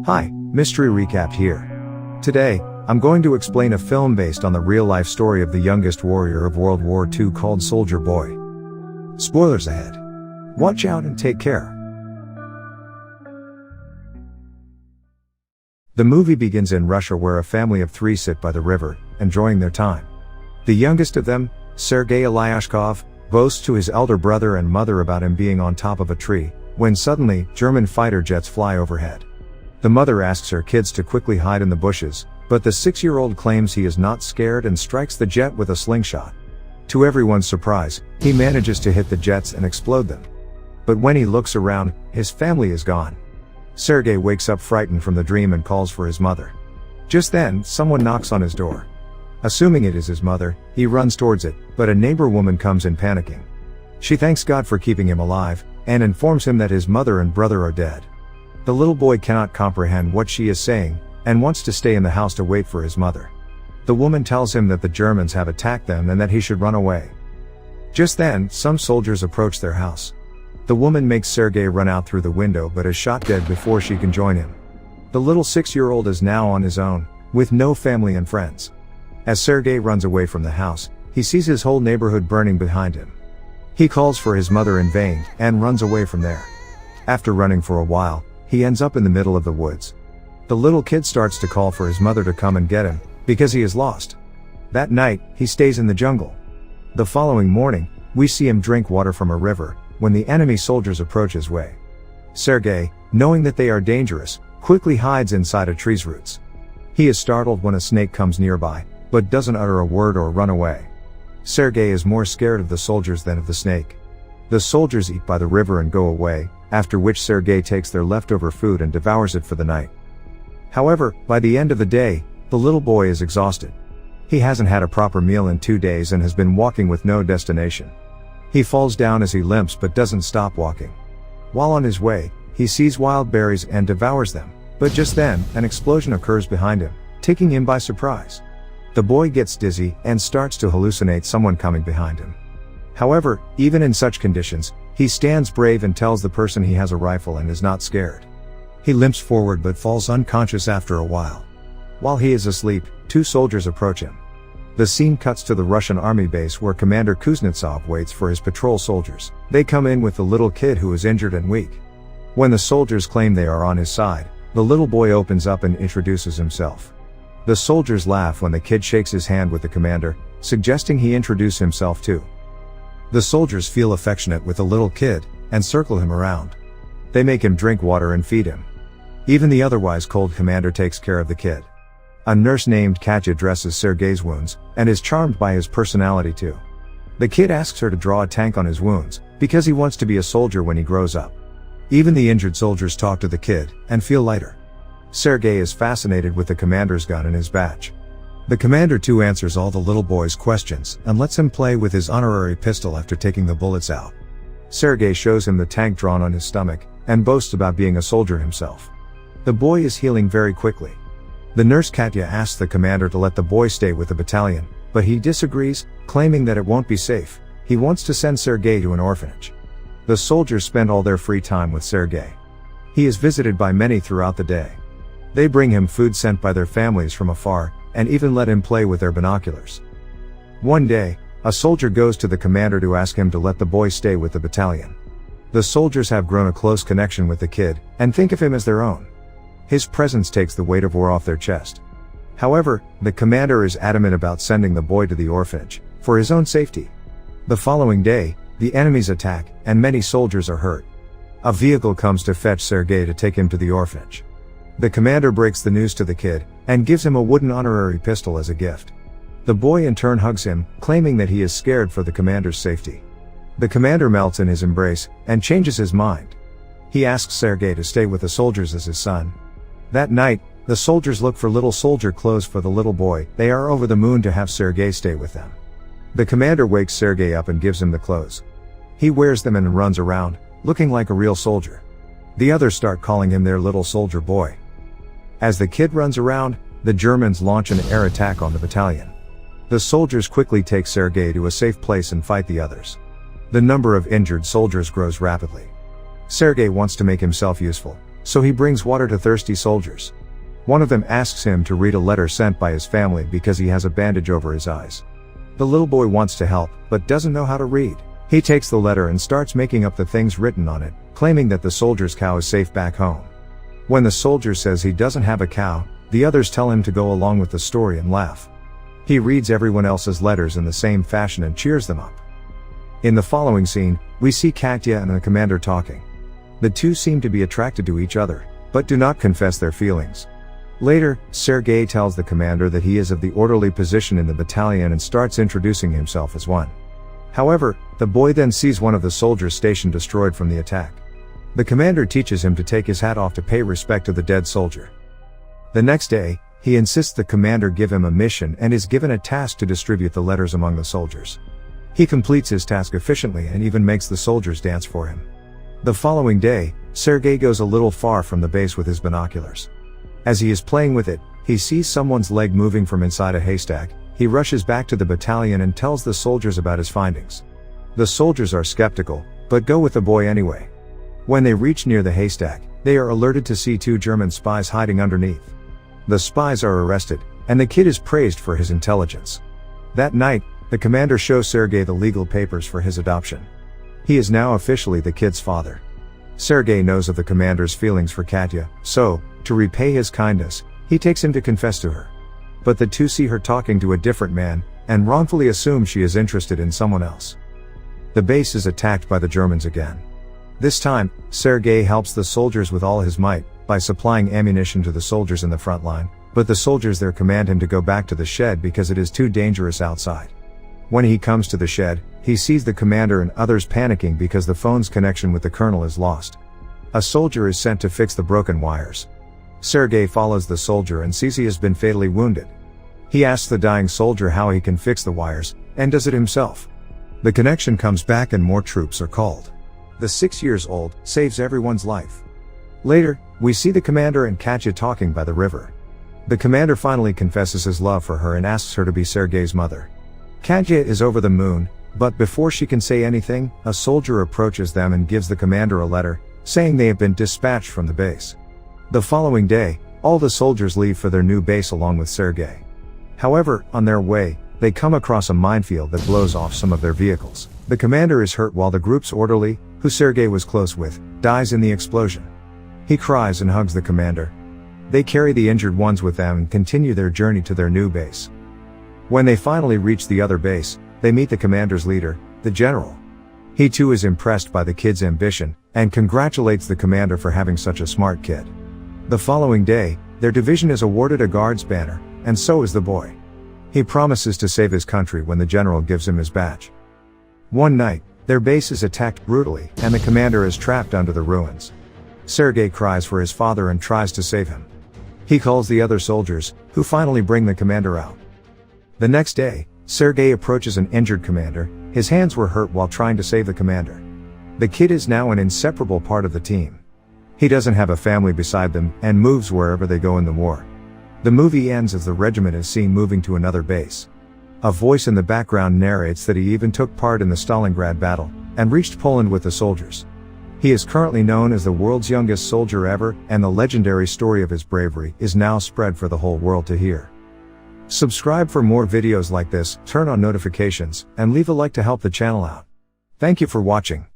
Hi, Mystery Recap here. Today, I'm going to explain a film based on the real-life story of the youngest warrior of World War II called Soldier Boy. Spoilers ahead. Watch out and take care. The movie begins in Russia, where a family of 3 sit by the river, enjoying their time. The youngest of them, Sergei Aleshkov, boasts to his elder brother and mother about him being on top of a tree, when suddenly, German fighter jets fly overhead. The mother asks her kids to quickly hide in the bushes, but the 6-year-old claims he is not scared and strikes the jet with a slingshot. To everyone's surprise, he manages to hit the jets and explode them. But when he looks around, his family is gone. Sergei wakes up frightened from the dream and calls for his mother. Just then, someone knocks on his door. Assuming it is his mother, he runs towards it, but a neighbor woman comes in panicking. She thanks God for keeping him alive, and informs him that his mother and brother are dead. The little boy cannot comprehend what she is saying, and wants to stay in the house to wait for his mother. The woman tells him that the Germans have attacked them and that he should run away. Just then, some soldiers approach their house. The woman makes Sergei run out through the window but is shot dead before she can join him. The little 6-year-old is now on his own, with no family and friends. As Sergei runs away from the house, he sees his whole neighborhood burning behind him. He calls for his mother in vain, and runs away from there. After running for a while, he ends up in the middle of the woods. The little kid starts to call for his mother to come and get him, because he is lost. That night, he stays in the jungle. The following morning, we see him drink water from a river, when the enemy soldiers approach his way. Sergei, knowing that they are dangerous, quickly hides inside a tree's roots. He is startled when a snake comes nearby, but doesn't utter a word or run away. Sergei is more scared of the soldiers than of the snake. The soldiers eat by the river and go away, after which Sergei takes their leftover food and devours it for the night. However, by the end of the day, the little boy is exhausted. He hasn't had a proper meal in 2 days and has been walking with no destination. He falls down as he limps but doesn't stop walking. While on his way, he sees wild berries and devours them, but just then, an explosion occurs behind him, taking him by surprise. The boy gets dizzy and starts to hallucinate someone coming behind him. However, even in such conditions, he stands brave and tells the person he has a rifle and is not scared. He limps forward but falls unconscious after a while. While he is asleep, 2 soldiers approach him. The scene cuts to the Russian army base where Commander Kuznetsov waits for his patrol soldiers. They come in with the little kid who is injured and weak. When the soldiers claim they are on his side, the little boy opens up and introduces himself. The soldiers laugh when the kid shakes his hand with the commander, suggesting he introduce himself too. The soldiers feel affectionate with the little kid, and circle him around. They make him drink water and feed him. Even the otherwise cold commander takes care of the kid. A nurse named Katya dresses Sergei's wounds, and is charmed by his personality too. The kid asks her to draw a tank on his wounds, because he wants to be a soldier when he grows up. Even the injured soldiers talk to the kid, and feel lighter. Sergei is fascinated with the commander's gun and his badge. The commander too answers all the little boy's questions, and lets him play with his honorary pistol after taking the bullets out. Sergei shows him the tank drawn on his stomach, and boasts about being a soldier himself. The boy is healing very quickly. The nurse Katya asks the commander to let the boy stay with the battalion, but he disagrees, claiming that it won't be safe. He wants to send Sergei to an orphanage. The soldiers spend all their free time with Sergei. He is visited by many throughout the day. They bring him food sent by their families from afar, and even let him play with their binoculars. One day, a soldier goes to the commander to ask him to let the boy stay with the battalion. The soldiers have grown a close connection with the kid, and think of him as their own. His presence takes the weight of war off their chest. However, the commander is adamant about sending the boy to the orphanage, for his own safety. The following day, the enemies attack, and many soldiers are hurt. A vehicle comes to fetch Sergei to take him to the orphanage. The commander breaks the news to the kid, and gives him a wooden honorary pistol as a gift. The boy in turn hugs him, claiming that he is scared for the commander's safety. The commander melts in his embrace, and changes his mind. He asks Sergei to stay with the soldiers as his son. That night, the soldiers look for little soldier clothes for the little boy. They are over the moon to have Sergei stay with them. The commander wakes Sergei up and gives him the clothes. He wears them and runs around, looking like a real soldier. The others start calling him their little soldier boy. As the kid runs around, the Germans launch an air attack on the battalion. The soldiers quickly take Sergei to a safe place and fight the others. The number of injured soldiers grows rapidly. Sergei wants to make himself useful, So he brings water to thirsty soldiers. One of them asks him to read a letter sent by his family because he has a bandage over his eyes. The little boy wants to help, but doesn't know how to read. He takes the letter and starts making up the things written on it, claiming that the soldier's cow is safe back home. When the soldier says he doesn't have a cow, the others tell him to go along with the story and laugh. He reads everyone else's letters in the same fashion and cheers them up. In the following scene, we see Katya and the commander talking. The two seem to be attracted to each other, but do not confess their feelings. Later, Sergei tells the commander that he is of the orderly position in the battalion and starts introducing himself as one. However, the boy then sees one of the soldiers' station destroyed from the attack. The commander teaches him to take his hat off to pay respect to the dead soldier. The next day, he insists the commander give him a mission and is given a task to distribute the letters among the soldiers. He completes his task efficiently and even makes the soldiers dance for him. The following day, Sergei goes a little far from the base with his binoculars. As he is playing with it, he sees someone's leg moving from inside a haystack. He rushes back to the battalion and tells the soldiers about his findings. The soldiers are skeptical, but go with the boy anyway. When they reach near the haystack, they are alerted to see two German spies hiding underneath. The spies are arrested, and the kid is praised for his intelligence. That night, the commander shows Sergei the legal papers for his adoption. He is now officially the kid's father. Sergei knows of the commander's feelings for Katya, so, to repay his kindness, he takes him to confess to her. But the two see her talking to a different man, and wrongfully assume she is interested in someone else. The base is attacked by the Germans again. This time, Sergei helps the soldiers with all his might, by supplying ammunition to the soldiers in the front line, but the soldiers there command him to go back to the shed because it is too dangerous outside. When he comes to the shed, he sees the commander and others panicking because the phone's connection with the colonel is lost. A soldier is sent to fix the broken wires. Sergei follows the soldier and sees he has been fatally wounded. He asks the dying soldier how he can fix the wires, and does it himself. The connection comes back and more troops are called. The 6-year-old saves everyone's life. Later, we see the commander and Katya talking by the river. The commander finally confesses his love for her and asks her to be Sergei's mother. Katya is over the moon, but before she can say anything, a soldier approaches them and gives the commander a letter, saying they have been dispatched from the base. The following day, all the soldiers leave for their new base along with Sergei. However, on their way, they come across a minefield that blows off some of their vehicles. The commander is hurt while the group's orderly, who Sergei was close with, dies in the explosion. He cries and hugs the commander. They carry the injured ones with them and continue their journey to their new base. When they finally reach the other base, they meet the commander's leader, the general. He too is impressed by the kid's ambition, and congratulates the commander for having such a smart kid. The following day, their division is awarded a guard's banner, and so is the boy. He promises to save his country when the general gives him his badge. One night, their base is attacked brutally, and the commander is trapped under the ruins. Sergei cries for his father and tries to save him. He calls the other soldiers, who finally bring the commander out. The next day, Sergei approaches an injured commander. His hands were hurt while trying to save the commander. The kid is now an inseparable part of the team. He doesn't have a family beside them, and moves wherever they go in the war. The movie ends as the regiment is seen moving to another base. A voice in the background narrates that he even took part in the Stalingrad battle, and reached Poland with the soldiers. He is currently known as the world's youngest soldier ever, and the legendary story of his bravery is now spread for the whole world to hear. Subscribe for more videos like this, turn on notifications, and leave a like to help the channel out. Thank you for watching.